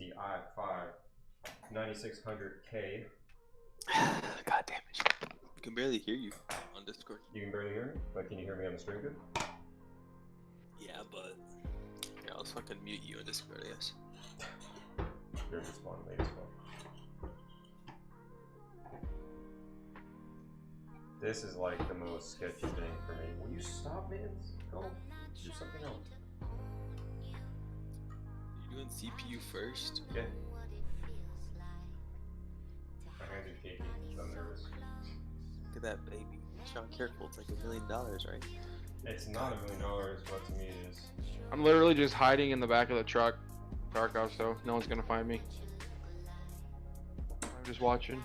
the i5 9600K. God damn it. I can barely hear you on Discord. You can barely hear me, but can you hear me on the stream good? Yeah, but yeah, I'll fucking mute you on Discord, I guess. You're just fun, latest one. This is like the most sketchy thing for me. Will you stop, man? Go do something else. You doing CPU first? Yeah. My hands are shaking. I'm nervous. Look at that baby. Sean, careful, it's like $1 million, right? It's not $1 million, but to me it is. I'm literally just hiding in the back of the truck, Tarkov, so no one's gonna find me. I'm just watching.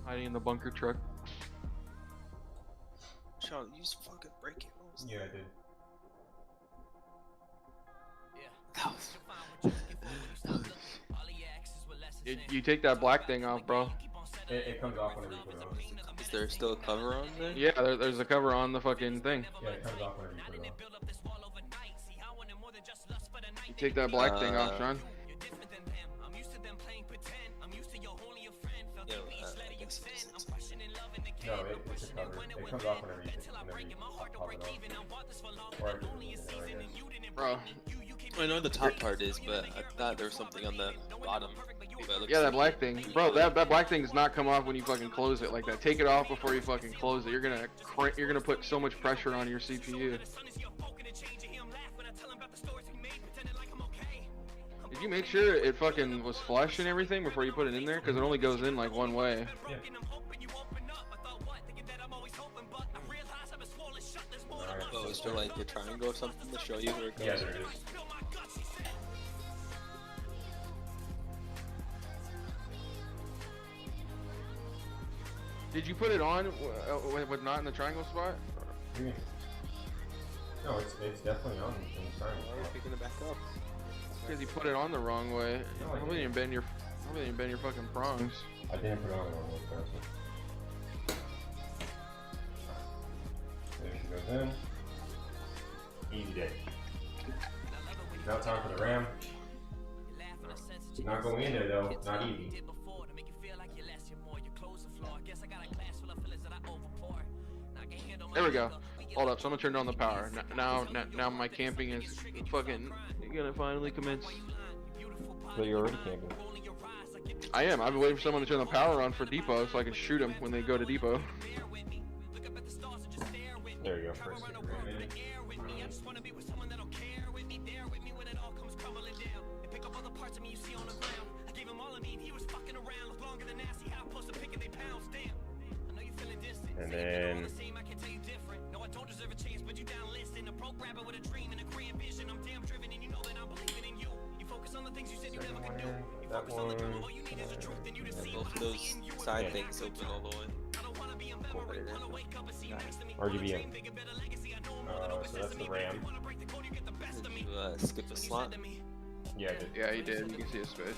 Hiding in the bunker truck. Sean, you just fucking break it. Yeah, I did. You take that black thing off, bro. It comes off whenever you put it on. Is there still a cover on there? Yeah, there's a cover on the fucking thing. Yeah, it comes off whenever you put it on. You take that black thing off, Sean. Yo, I guess it's No, it's a cover. It comes off whenever you pop it off. Or I can do it right here. Bro. I know the top part is, but I thought there was something on the bottom. Yeah, that black thing. Bro, that black thing does not come off when you fucking close it like that. Take it off before you fucking close it. You're gonna put so much pressure on your CPU. Did you make sure it fucking was flush and everything before you put it in there? Because it only goes in like one way. Yeah. Oh, is there like a triangle or something to show you where it goes? Yeah, there it is. Did you put it on with not in the triangle spot? No, it's definitely on in the Why are you triangle. picking it back up? Because you put it on the wrong way. No, I Probably didn't bend your fucking prongs. I didn't put it on the wrong way, person. There she goes in. Easy day. Now time for the RAM. Not going in there though, not easy. There we go. Hold up, so I'm gonna turn on the power. Now my camping is fucking gonna finally commence. So you're already camping. I am. I've been waiting for someone to turn the power on for depot so I can shoot them when they go to depot. There you go, first get the RAM in. And then that one. Both those side things open all the way. Put it in. RGB in. So that's the RAM. Did you skip a slot? Yeah, I did. Yeah, he did. You can see his face.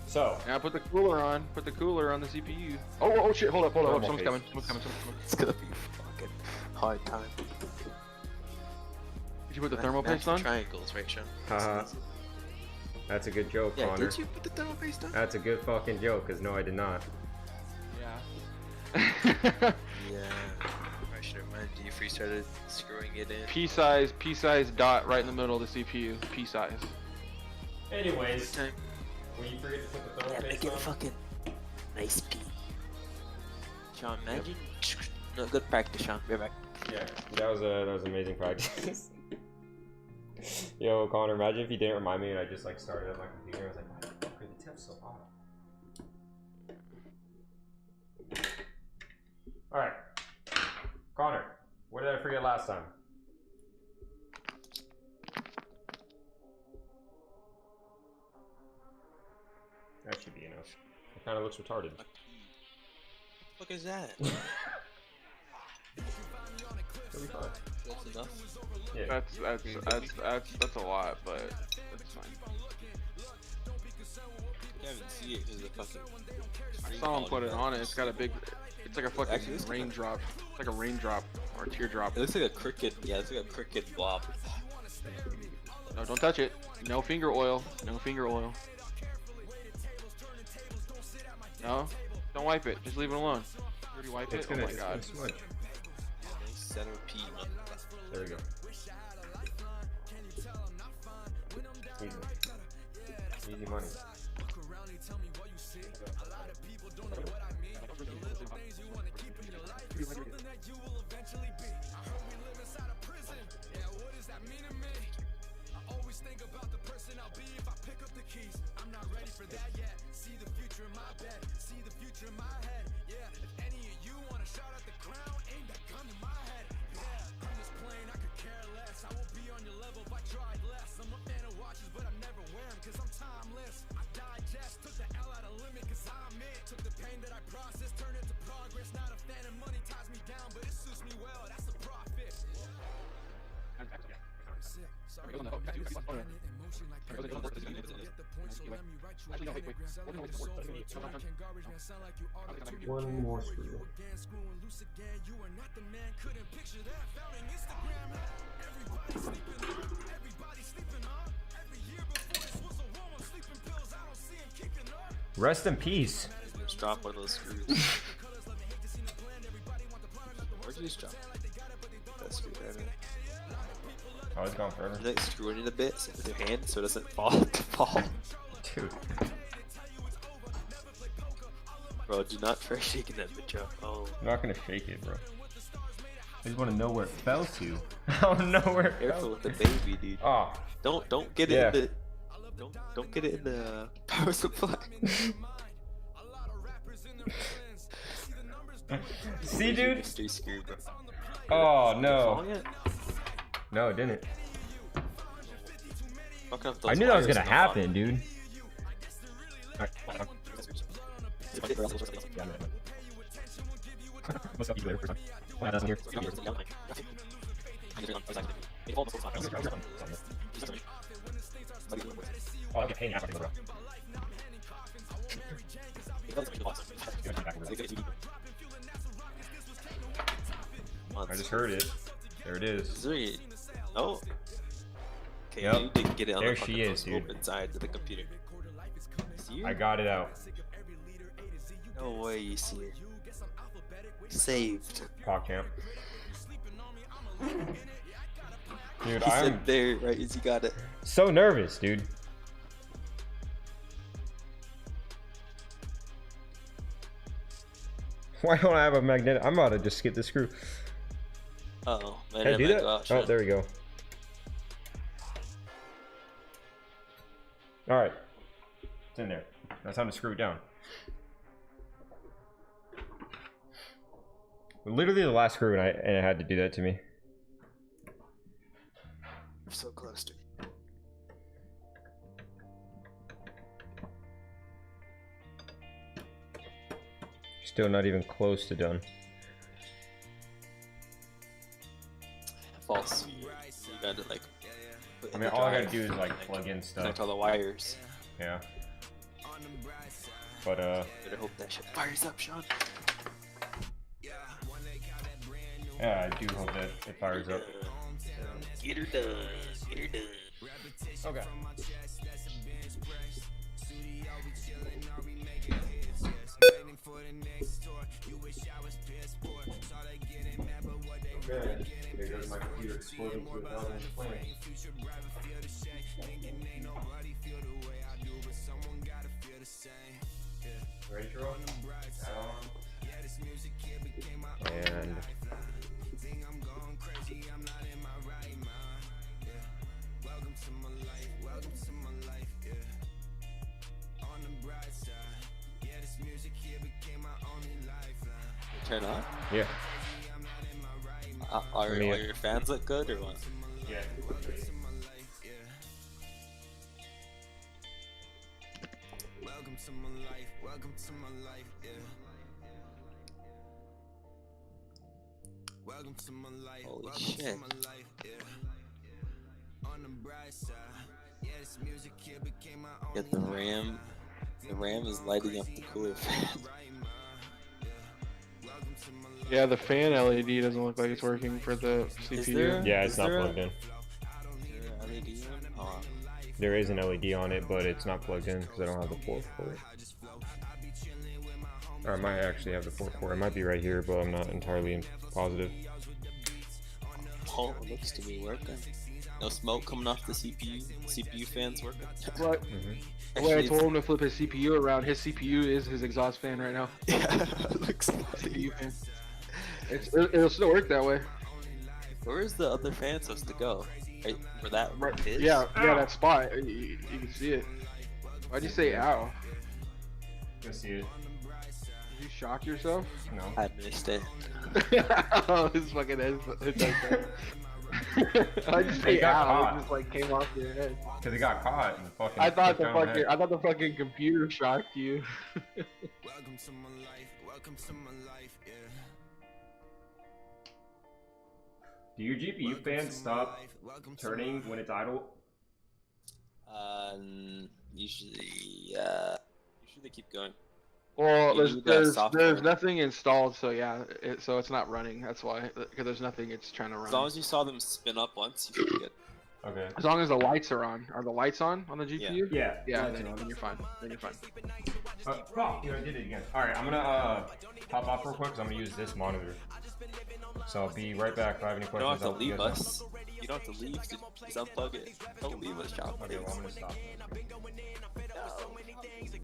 So, Now put the cooler on. Put the cooler on the CPU. Oh shit! Hold up! Thermal Someone's paste. coming. Someone's coming. It's gonna be fucking hard time. Did you put the thermal That's paste the on? triangles, right, Sean? Haha. That's a good joke, Yeah, Connor. did you put the thermal paste on? That's a good fucking joke, because no, I did not. Yeah. Yeah. I should have reminded you if we started screwing it in. P-size dot right in the middle of the CPU. P-size. Anyways, Time. when you forget to put the thermal Yeah, paste make it on, fucking nice P. Sean, imagine. No, good practice, Sean. Be right back. yeah, that was amazing practice. Yo, Connor, imagine if you didn't remind me and I just like started up my computer. I was like, why the fuck are the temps so hot? All right, Connor, what did I forget last time? That should be enough. It kind of looks retarded. What is that? It'll be fine. That's enough. Yeah. That's a lot, but it's fine. You haven't seen it because the fucking. I saw him put it on it. It's got a big. It's like a fucking Actually, it's raindrop. It's like a raindrop or a teardrop. It looks like a cricket. Yeah, it's like a cricket blob. No, don't touch it. No finger oil. No finger oil. No? Don't wipe it. Just leave it alone. You already wiped it? Oh my god. Smudge. Centipede. There we go. Easy money. One more screw. Rest in peace. Just drop one of those screws. Where'd you just drop? That screw right there. Oh, it's gone forever. You like screwing it a bit with your hand so it doesn't fall. Dude. Bro, do not try shaking that bitch up. Oh. I'm not gonna shake it, bro. I just want to know where it fell to. I don't know where it Careful fell. with the baby, dude. Oh, Don't get it Yeah. in the don't get it in the power supply. see, dude? Mystery screw, bro. Oh no, Falling it? no, it didn't. Fucking up I those knew that was wires, gonna not happen, dude. Alright, what's up, you later, first time. Well, that's here. Oh, I'll get paid after, bro. I just heard it. There it is. Is there no? Okay, Yep. you didn't get it on There the she fucking is, scope dude. inside the computer. See her? I got it out. No way you see her. Saved. PogChamp. Dude, He I'm said there, right as you got it. so nervous, dude. Why don't I have a magnetic? I'm about to just skip the screw. Uh-oh. Man, Can I do might that? go out, Oh, shit. there we go. Alright. It's in there. Now it's time to screw it down. Literally the last screw and it had to do that to me. We're so close to it. Still not even close to done. False. You gotta like. put I in mean, the all I gotta drive, do is like and, plug in stuff. connect all the wires. Yeah. But Better hope that shit fires up, Sean. yeah, I do hope that it fires up. Get her done. Get her done. Okay. Okay, there goes my computer exploding to 1,000 flames. Ready to roll? And Turn on? yeah. Are Me- your fans look good or what? Yeah. Welcome to my life, welcome to my life, yeah. Welcome to my life, Holy welcome shit. to my life, yeah. On the bright side, yeah, this music here became my own. Get the RAM. The RAM is lighting up the cooler fan. Yeah, the fan LED doesn't look like it's working for the CPU. there- Yeah, Is it's not there a- plugged in. LED one? Oh, There is an LED on it, but it's not plugged in because I don't have the port for it. Or I might actually have the port for it. It might be right here, but I'm not entirely positive. Oh, it looks to be working. No smoke coming off the CPU. CPU fans working. But the way I told him to flip his CPU around, his CPU is his exhaust fan right now. Yeah, it looks funny. CPU fan. It'll still work that way. Where is the other fan supposed to go? Right where that is? Yeah, that spot. You can see it. Why'd you say ow? Go see it. Did you shock yourself? No. I missed it. Oh, his fucking head. I just say got ow. caught. It just like came off your head. Because it got caught in the fucking. I thought head. the fucking computer shocked you. Welcome to my life, welcome to my life, yeah. Do your GPU fans stop turning when it's idle? Usually they keep going. Well, You need that software. there's nothing installed, so yeah, so it's not running. That's why, because there's nothing it's trying to run. As long as you saw them spin up once, you should be good. Okay. As long as the lights are on. Are the lights on the GPU? Yeah. Yeah, then you're fine. Then you're fine. Fuck, dude, I did it again. Alright, I'm gonna pop off real quick because I'm gonna use this monitor. So I'll be right back if I have any You don't questions. have to leave us. You don't have to leave. Just unplug it. Don't leave us, Chop. Okay, well, I'm gonna stop.